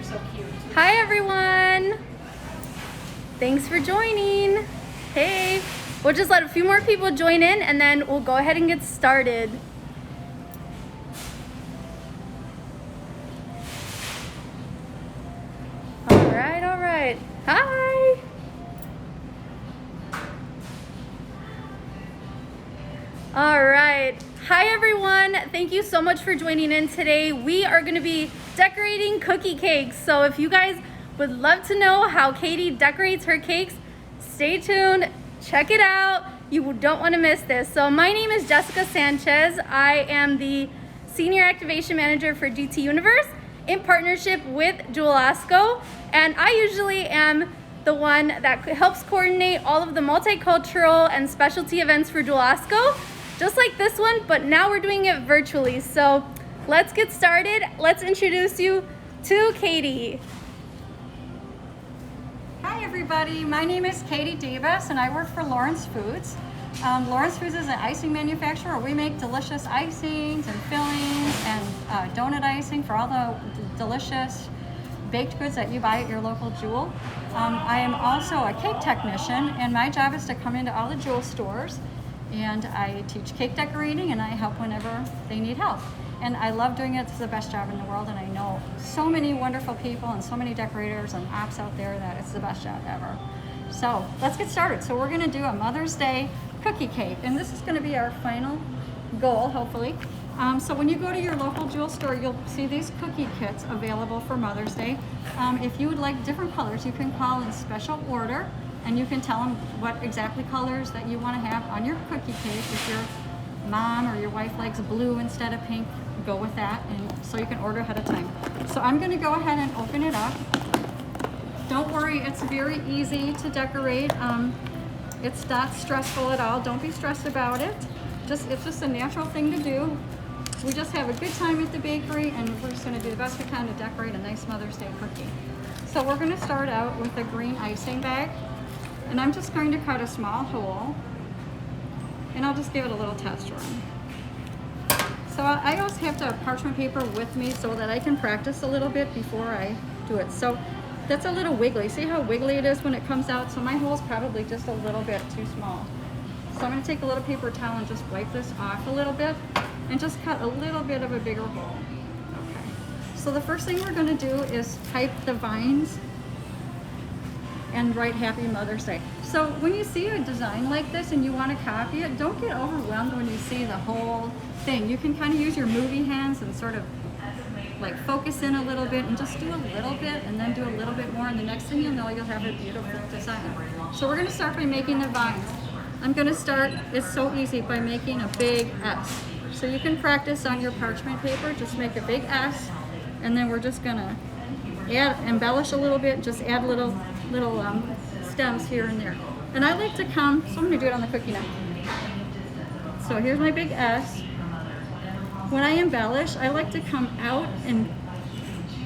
so cute. Hi everyone! Thanks for joining. Hey, we'll just let a few more people join in and then we'll go ahead and get started. All right. Hi! All right. Hi everyone. Thank you so much for joining in today. We are going to be decorating cookie cakes. So if you guys would love to know how Katie decorates her cakes, stay tuned, check it out. You don't want to miss this. So my name is Jessica Sanchez. I am the Senior Activation Manager for GT Universe in partnership with Jewel Osco. And I usually am the one that helps coordinate all of the multicultural and specialty events for Jewel Osco, just like this one, but now we're doing it virtually. So let's get started. Let's introduce you to Katie. Hi everybody, my name is Katie Debus and I work for Lawrence Foods. Lawrence Foods is an icing manufacturer. We make delicious icings and fillings and donut icing for all the delicious baked goods that you buy at your local Jewel. I am also a cake technician and my job is to come into all the Jewel stores and I teach cake decorating and I help whenever they need help. And I love doing it. It's the best job in the world and I know so many wonderful people and so many decorators and ops out there that it's the best job ever. So let's get started. So we're gonna do a Mother's Day cookie cake and this is gonna be our final goal, hopefully. So when you go to your local Jewel store, you'll see these cookie kits available for Mother's Day. If you would like different colors, you can call in special order and you can tell them what exactly colors that you want to have on your cookie cake. If your mom or your wife likes blue instead of pink, go with that, and so you can order ahead of time. So I'm going to go ahead and open it up. Don't worry, it's very easy to decorate. It's not stressful at all. Don't be stressed about it. It's just a natural thing to do. We just have a good time at the bakery and we're just going to do the best we can to decorate a nice Mother's Day cookie. So we're going to start out with a green icing bag. And I'm just going to cut a small hole and I'll just give it a little test run. So I always have to have parchment paper with me so that I can practice a little bit before I do it. So that's a little wiggly. See how wiggly it is when it comes out? So my hole's probably just a little bit too small. So I'm going to take a little paper towel and just wipe this off a little bit and just cut a little bit of a bigger hole. Okay. So the first thing we're going to do is type the vines and write Happy Mother's Day. So when you see a design like this and you want to copy it, don't get overwhelmed when you see the whole thing. You can kind of use your movie hands and sort of like focus in a little bit and just do a little bit and then do a little bit more, and the next thing you'll know, you'll have a beautiful design. So we're going to start by making the vines. I'm going to start, it's so easy, by making a big S. So you can practice on your parchment paper, just make a big S, and then we're just going to embellish a little bit, just add little stems here and there. And I like to come, so I'm going to do it on the cookie now. So here's my big S. When I embellish, I like to come out and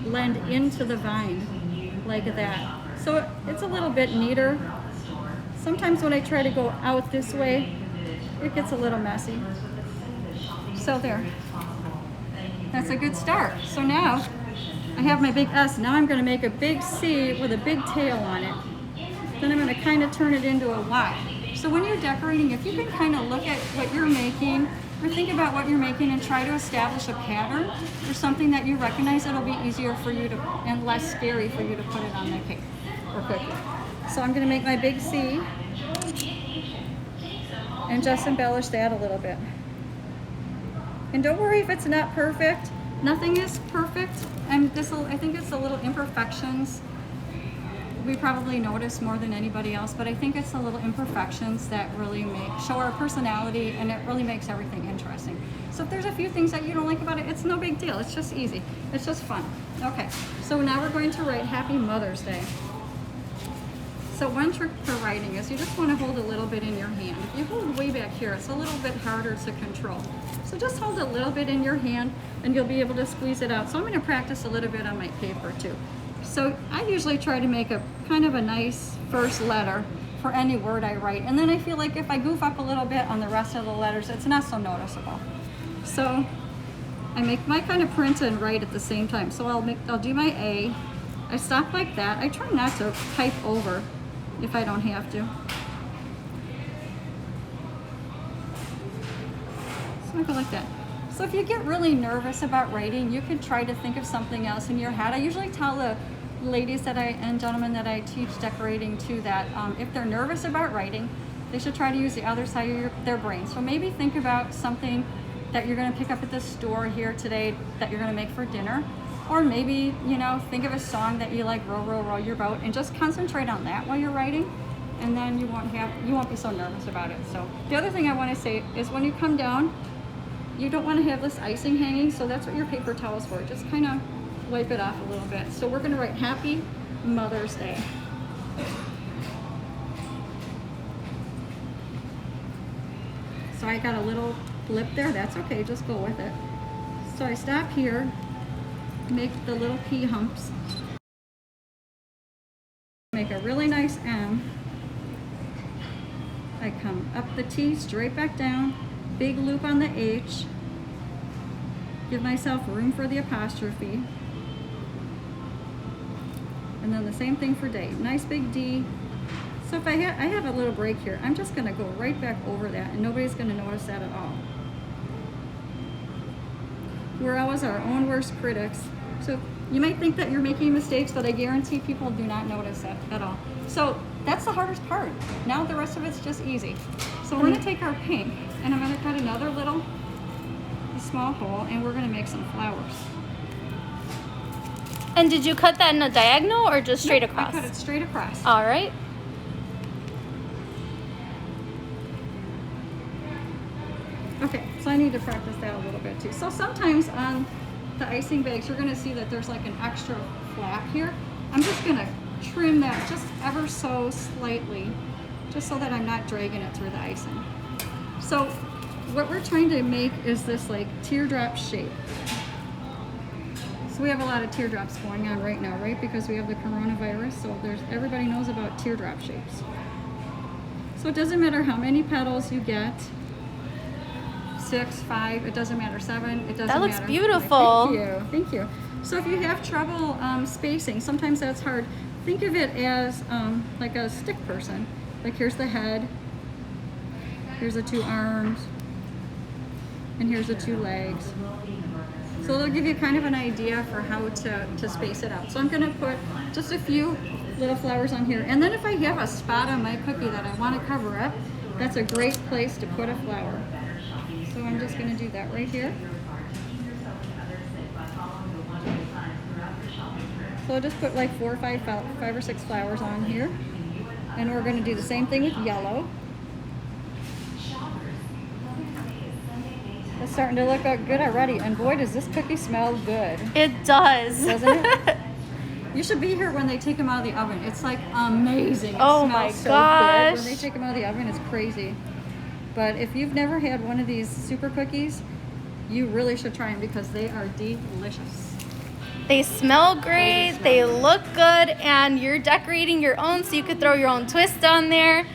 blend into the vine like that. So it's a little bit neater. Sometimes when I try to go out this way, it gets a little messy. So there. That's a good start. So now I have my big S. Now I'm going to make a big C with a big tail on it. Then I'm going to kind of turn it into a Y. So when you're decorating, if you can kind of look at what you're making or think about what you're making and try to establish a pattern or something that you recognize, it'll be easier for you to, and less scary for you to put it on the cake or cookie. So I'm going to make my big C and just embellish that a little bit. And don't worry if it's not perfect. Nothing is perfect. I think it's the little imperfections we probably notice more than anybody else, but I think it's the little imperfections that really show our personality, and it really makes everything interesting. So if there's a few things that you don't like about it, it's no big deal. It's just easy. It's just fun. Okay, so now we're going to write Happy Mother's Day. So one trick for writing is you just want to hold a little bit in your hand. If you hold way back here, it's a little bit harder to control. So just hold a little bit in your hand and you'll be able to squeeze it out. So I'm going to practice a little bit on my paper too. So I usually try to make a kind of a nice first letter for any word I write. And then I feel like if I goof up a little bit on the rest of the letters, it's not so noticeable. So I make my kind of print and write at the same time. So I'll do my A, I stop like that. I try not to type over if I don't have to. So I go like that. So if you get really nervous about writing, you can try to think of something else in your head. I usually tell the ladies and gentlemen that I teach decorating to that if they're nervous about writing, they should try to use the other side of their brain. So maybe think about something that you're going to pick up at the store here today that you're going to make for dinner. Or maybe, you know, think of a song that you like, row, row, row your boat, and just concentrate on that while you're writing. And then you won't be so nervous about it. So the other thing I want to say is when you come down, you don't want to have this icing hanging, so that's what your paper towel's for. Just kind of wipe it off a little bit. So we're going to write Happy Mother's Day. So I got a little blip there. That's okay, just go with it. So I stop here, make the little P humps, make a really nice M. I come up the T, straight back down, big loop on the H, give myself room for the apostrophe, and then the same thing for day. Nice big D. So if I have a little break here, I'm just gonna go right back over that and nobody's gonna notice that at all. We're always our own worst critics. So you might think that you're making mistakes, but I guarantee people do not notice that at all. So that's the hardest part. Now the rest of it's just easy. So we're gonna take our pink and I'm gonna cut another little small hole and we're gonna make some flowers. And did you cut that in a diagonal or just straight across? I cut it straight across. All right. Okay, so I need to practice that a little bit too. So sometimes on the icing bags, you're gonna see that there's like an extra flap here. I'm just gonna trim that just ever so slightly, just so that I'm not dragging it through the icing. So what we're trying to make is this like teardrop shape. So we have a lot of teardrops going on right now, right? Because we have the coronavirus, so everybody knows about teardrop shapes. So it doesn't matter how many petals you get, 6, 5, it doesn't matter, 7, it doesn't matter. That looks beautiful. Thank you, thank you. So if you have trouble spacing, sometimes that's hard. Think of it as like a stick person. Like here's the head, here's the 2 arms, and here's the 2 legs. So they'll give you kind of an idea for how to space it out. So I'm gonna put just a few little flowers on here. And then if I have a spot on my cookie that I wanna cover up, that's a great place to put a flower. So I'm just gonna do that right here. So I'll just put like 4 or 5 or 6 flowers on here. And we're gonna do the same thing with yellow. It's starting to look good already, and boy does this cookie smell good. It does. Doesn't it? You should be here when they take them out of the oven. It's like amazing. It Oh my smells so gosh. good. When they take them out of the oven, it's crazy. But if you've never had one of these super cookies, you really should try them because they are delicious. They smell great, they look good, and you're decorating your own so you could throw your own twist on there.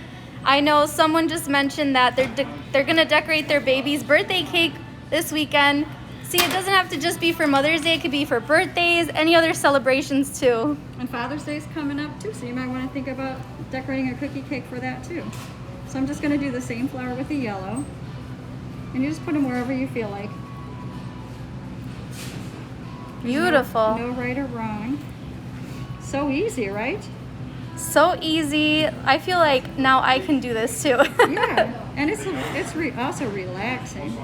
I know someone just mentioned that they're gonna decorate their baby's birthday cake this weekend. See, it doesn't have to just be for Mother's Day, it could be for birthdays, any other celebrations too. And Father's Day is coming up too, so you might want to think about decorating a cookie cake for that too. So I'm just gonna do the same flower with the yellow. And you just put them wherever you feel like. Beautiful. No right or wrong. So easy, right? So easy. I feel like now I can do this too. Yeah, and it's also relaxing.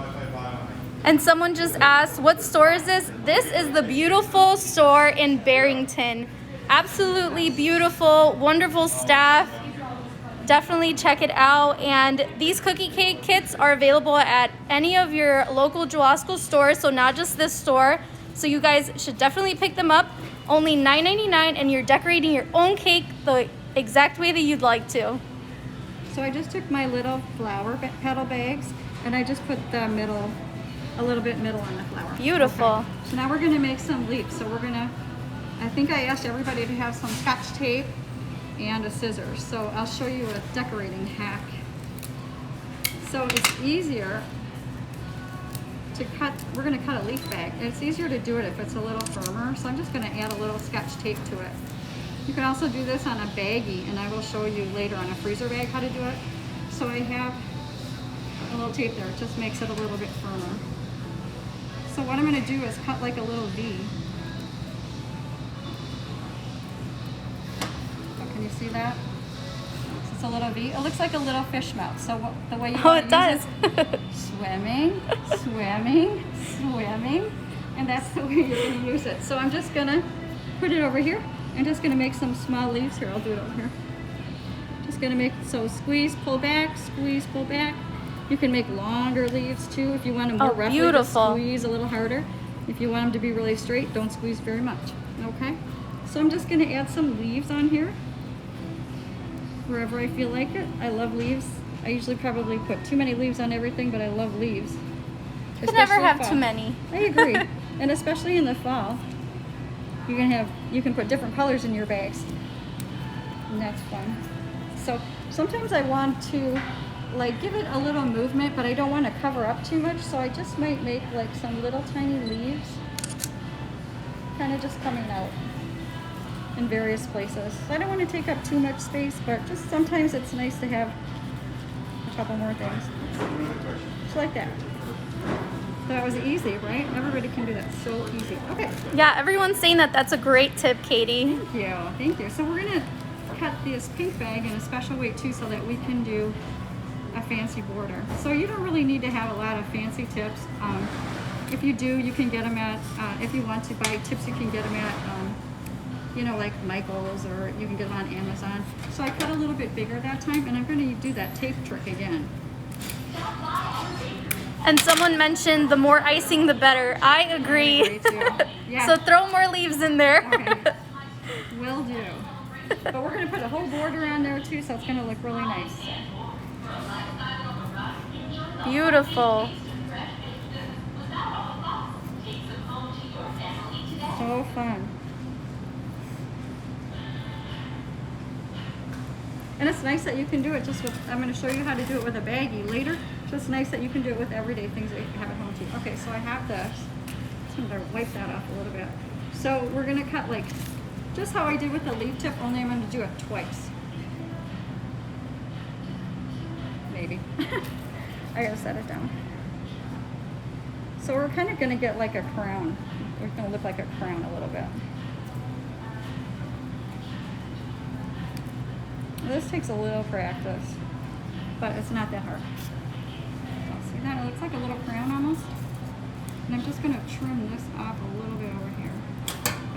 And someone just asked, what store is this? This is the beautiful store in Barrington. Absolutely beautiful, wonderful staff. Definitely check it out. And these cookie cake kits are available at any of your local Jewasco stores, so not just this store. So you guys should definitely pick them up. Only $9.99, and you're decorating your own cake the exact way that you'd like to. So I just took my little flower petal bags and I just put the middle, a little bit middle on the flower. Beautiful. Okay. So now we're gonna make some leaves. So I think I asked everybody to have some Scotch tape and a scissors. So I'll show you a decorating hack. So it's easier we're gonna cut a leaf bag. It's easier to do it if it's a little firmer, so I'm just gonna add a little Scotch tape to it. You can also do this on a baggie, and I will show you later on a freezer bag how to do it. So I have a little tape there. It just makes it a little bit firmer. So what I'm gonna do is cut like a little V. So can you see that? It's a little V. It looks like a little fish mouth. So the way you want to use it, swimming, swimming, swimming, and that's the way you're going to use it. So I'm just going to put it over here. I'm just going to make some small leaves here. I'll do it over here. Just going to make, so squeeze, pull back, squeeze, pull back. You can make longer leaves too if you want them more roughly. Beautiful. Just squeeze a little harder. If you want them to be really straight, don't squeeze very much. Okay? So I'm just going to add some leaves on here. Wherever I feel like it. I love leaves. I usually probably put too many leaves on everything, but I love leaves. You can never have too many. I agree. And especially in the fall, you can put different colors in your bags. And that's fun. So sometimes I want to like give it a little movement, but I don't want to cover up too much, so I just might make like some little tiny leaves kind of just coming out in various places. So I don't want to take up too much space, but just sometimes it's nice to have a couple more things. Just like that. That was easy, right? Everybody can do that. So easy. Okay. Yeah, everyone's saying that that's a great tip, Katie. Thank you. Thank you. So we're going to cut this pink bag in a special way too, so that we can do a fancy border. So you don't really need to have a lot of fancy tips. If you do, you can get them at, if you want to buy tips, you can get them at, you know, like Michael's, or you can get them on Amazon. So I cut a little bit bigger that time, and I'm going to do that tape trick again. And someone mentioned the more icing, the better. I agree. I agree too. Yeah. So throw more leaves in there. Okay. Will do. But we're going to put a whole border on there too, so it's going to look really nice. Beautiful. So fun. And it's nice that you can do it just with, I'm going to show you how to do it with a baggie later. Just nice that you can do it with everyday things that you have at home too. Okay, so I have this. I'm going to wipe that off a little bit. So we're going to cut like, just how I did with the leaf tip, only I'm going to do it twice. Maybe. I got to set it down. So we're kind of going to get like a crown. We're going to look like a crown a little bit. This takes a little practice, but it's not that hard. See that? It looks like a little crown almost. And I'm just going to trim this off a little bit over here.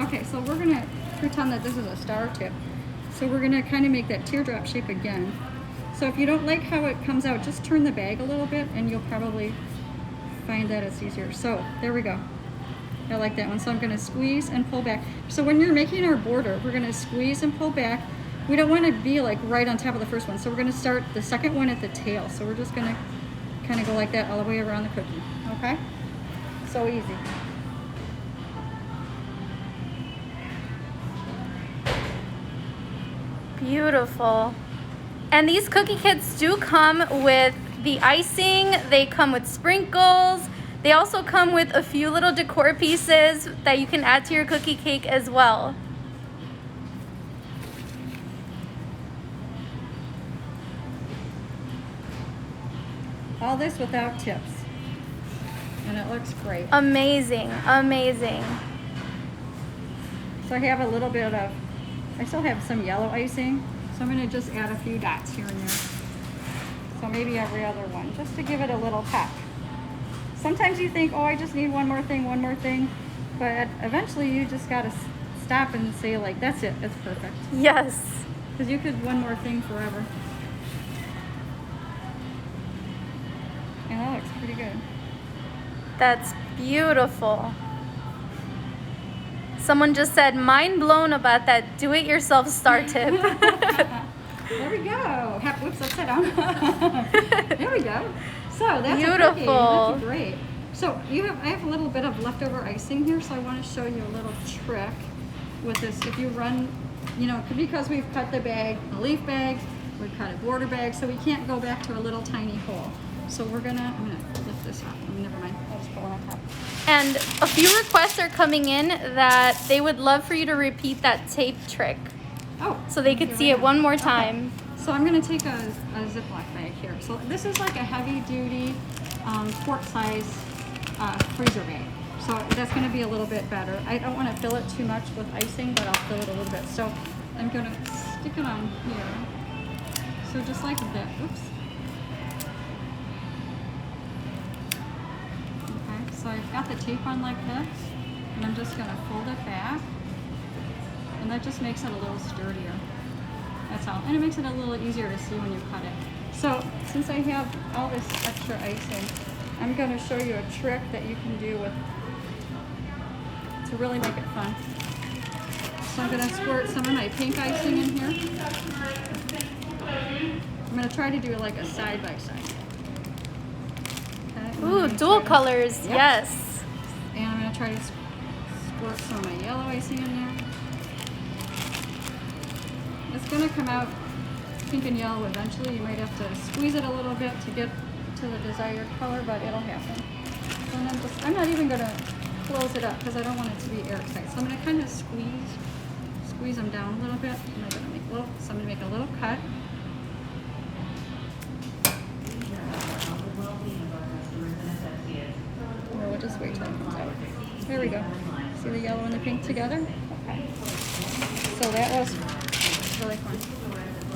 Okay, so we're going to pretend that this is a star tip. So we're going to kind of make that teardrop shape again. So if you don't like how it comes out, just turn the bag a little bit and you'll probably find that it's easier. So there we go. I like that one. So I'm going to squeeze and pull back. So when you're making our border, we're going to squeeze and pull back. We don't want to be like right on top of the first one. So we're going to start the second one at the tail. So we're just going to kind of go like that all the way around the cookie. Okay? So easy. Beautiful. And these cookie kits do come with the icing. They come with sprinkles. They also come with a few little decor pieces that you can add to your cookie cake as well. All this without tips. And it looks great. Amazing, amazing. So I have a little bit of, I still have some yellow icing. So I'm going to just add a few dots here and there. So maybe every other one, just to give it a little pop. Sometimes you think, oh, I just need one more thing. But eventually you just got to stop and say like, that's it, it's perfect. Yes. Because you could one more thing forever. And that looks pretty good. That's beautiful. Someone just said, mind blown about that do-it-yourself star tip. There we go. Whoops, upside down. There we go. So that's beautiful. A cookie. That's great. So I have a little bit of leftover icing here, so I want to show you a little trick with this. If you run, you know, because we've cut the bag, a leaf bag, we've cut a border bag, so we can't go back to a little tiny hole. So I'm gonna lift this up. Never mind, I'll just put one on top. And a few requests are coming in that they would love for you to repeat that tape trick Oh. so they could see it one more time. Okay. So I'm gonna take a Ziploc bag here. So this is like a heavy duty quart size freezer bag. So that's gonna be a little bit better. I don't wanna fill it too much with icing, but I'll fill it a little bit. So I'm gonna stick it on here. So just like that, oops. Okay, so I've got the tape on like this, and I'm just gonna fold it back. And that just makes it a little sturdier. That's all. And it makes it a little easier to see when you cut it. So since I have all this extra icing, I'm gonna show you a trick that you can do to really make it fun. So I'm gonna squirt some of my pink icing in here. I'm gonna try to do like a side by side. Okay, Ooh, dual colors, yep. Yes. And I'm gonna try to squirt some of my yellow icing in there. It's gonna come out pink and yellow eventually. You might have to squeeze it a little bit to get to the desired color, but it'll happen. And I'm not even gonna close it up because I don't want it to be airtight. So I'm gonna kind of squeeze them down a little bit. And I'm gonna make a little cut. Or we'll just wait till it comes out. There we go. See the yellow and the pink together? Okay. So that was really fun.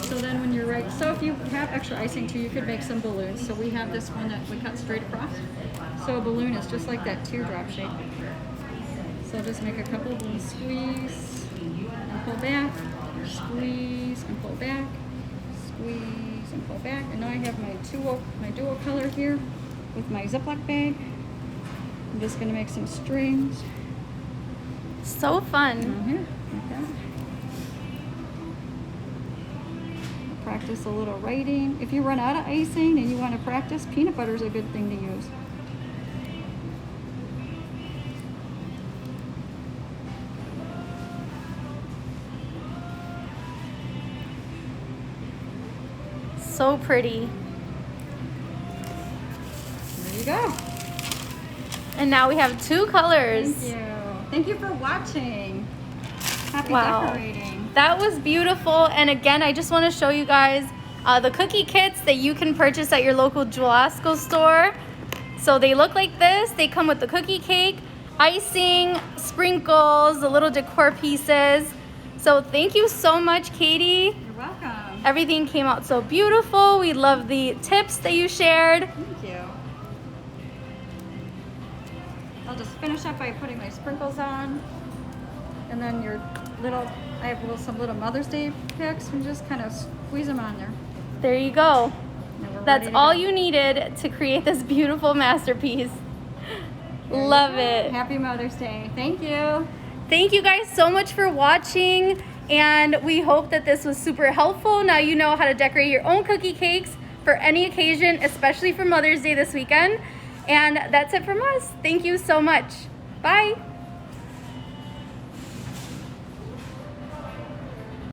So then when you're ready, so if you have extra icing too, you could make some balloons. So we have this one that we cut straight across. So a balloon is just like that teardrop shape. So just make a couple of balloons, squeeze and pull back, squeeze and pull back, squeeze and pull back. And now I have my dual color here with my Ziploc bag. I'm just gonna make some strings. So fun. Here, like that. Practice a little writing. If you run out of icing and you want to practice, peanut butter is a good thing to use. So pretty. There you go. And now we have two colors. Thank you. Thank you for watching. Happy Wow. decorating. That was beautiful. And again, I just want to show you guys the cookie kits that you can purchase at your local Jewel store. So they look like this. They come with the cookie cake, icing, sprinkles, the little decor pieces. So thank you so much, Katie. You're welcome. Everything came out so beautiful. We love the tips that you shared. Thank you. I'll just finish up by putting my sprinkles on. And then I have some little Mother's Day picks and just kind of squeeze them on there. There you go. Now we're That's ready to all go. you needed to create this beautiful masterpiece. There you Love go. it. Happy Mother's Day. Thank you. Thank you guys so much for watching, and we hope that this was super helpful. Now you know how to decorate your own cookie cakes for any occasion, especially for Mother's Day this weekend. And that's it from us. Thank you so much. Bye.